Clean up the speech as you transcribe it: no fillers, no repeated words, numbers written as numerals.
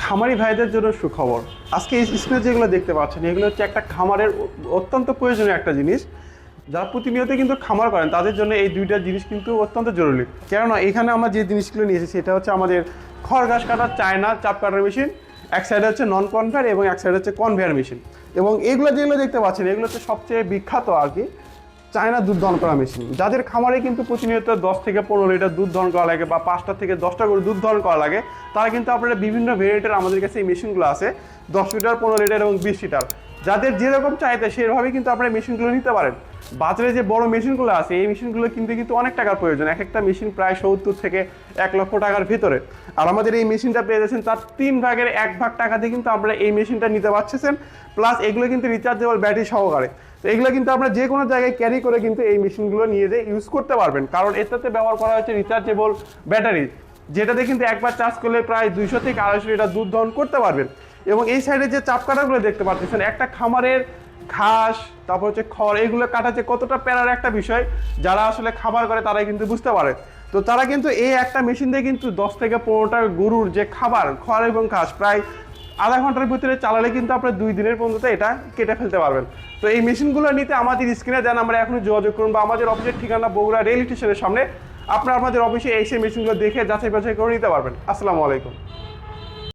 খামারি ভাইদের জন্য সুখবর। আজকে এই স্ক্রিনে যেগুলো দেখতে পাচ্ছেন এগুলো হচ্ছে একটা খামারের অত্যন্ত প্রয়োজনীয় একটা জিনিস। যারা প্রতিনিয়ত কিন্তু খামার করেন তাদের জন্য এই দুইটা জিনিস কিন্তু অত্যন্ত জরুরি। কেননা এখানে আমরা যে জিনিসগুলো নিয়ে এসেছি সেটা হচ্ছে আমাদের খড় ঘাস কাটার চায়না চাপ কাটার মেশিন, এক সাইডে হচ্ছে নন কনভেয়ার এবং এক সাইডে হচ্ছে কনভেয়ার মেশিন। এবং এগুলো যেগুলো দেখতে পাচ্ছেন এগুলো হচ্ছে সবচেয়ে বিখ্যাত আর কি চায়না দুধ দহন করা মেশিন। যাদের খামারে কিন্তু প্রতিনিয়ত 10 থেকে 15 লিটার দুধ দহন করা লাগে বা 5টা থেকে 10টা করে দুধ দহন করা লাগে, তারা কিন্তু আপনারা বিভিন্ন ভেরিয়েন্টের আমাদের কাছে এই মেশিনগুলো আছে, 10 লিটার, 15 লিটার এবং 20 লিটার। যাদের যেরকম চাহিদা সেভাবেই কিন্তু আপনারা মেশিনগুলো নিতে পারেন। বাজারে যে বড় মেশিনগুলো আছে এই মেশিনগুলো কিন্তু অনেক টাকার প্রয়োজন, এক একটা মেশিন প্রায় 70 থেকে 1 লক্ষ টাকার ভিতরে। আর আমাদের এই মেশিনটা পেয়ে যাচ্ছেন তার 3 ভাগের 1 ভাগ টাকা দিয়ে কিন্তু আপনারা এই মেশিনটা নিতে পারছেন। প্লাস এগুলো কিন্তু রিচার্জেবল ব্যাটারি সহকারে। তো এগুলো কিন্তু আপনারা যে কোনো জায়গায় ক্যারি করে কিন্তু এই মেশিনগুলো নিয়ে যেয়ে ইউজ করতে পারবেন, কারণ এটাতে ব্যবহার করা হচ্ছে রিচার্জেবল ব্যাটারি, যেটাতে কিন্তু একবার চার্জ করলে প্রায় 200 থেকে 250 লিটার দুধ দহন করতে পারবেন। এবং এই সাইডে যে চাপ কাটাগুলো দেখতে পাচ্ছেন, একটা খামারের ঘাস তারপর হচ্ছে খড় এগুলো কাটা যে কতটা প্যারার একটা বিষয়, যারা আসলে খাবার করে তারাই কিন্তু বুঝতে পারে। তো তারা কিন্তু এই একটা মেশিন দিয়ে কিন্তু 10 থেকে 15টা গরুর যে খাবার খড় এবং ঘাস প্রায় আধা ঘন্টার ভিতরে চালালে কিন্তু আপনার 2 দিনের পর্যন্ত এটা কেটে ফেলতে পারবেন। তো এই মেশিনগুলো নিতে আমাদের স্ক্রিনে দেন আমরা এখনই যোগাযোগ করুন, বা আমাদের অফিসের ঠিকানা বগুড়া রেল স্টেশনের সামনে। আপনারা আমাদের অফিসে এসে মেশিনগুলো দেখে যাচাই বাছাই করে নিতে পারবেন। আসসালামু আলাইকুম।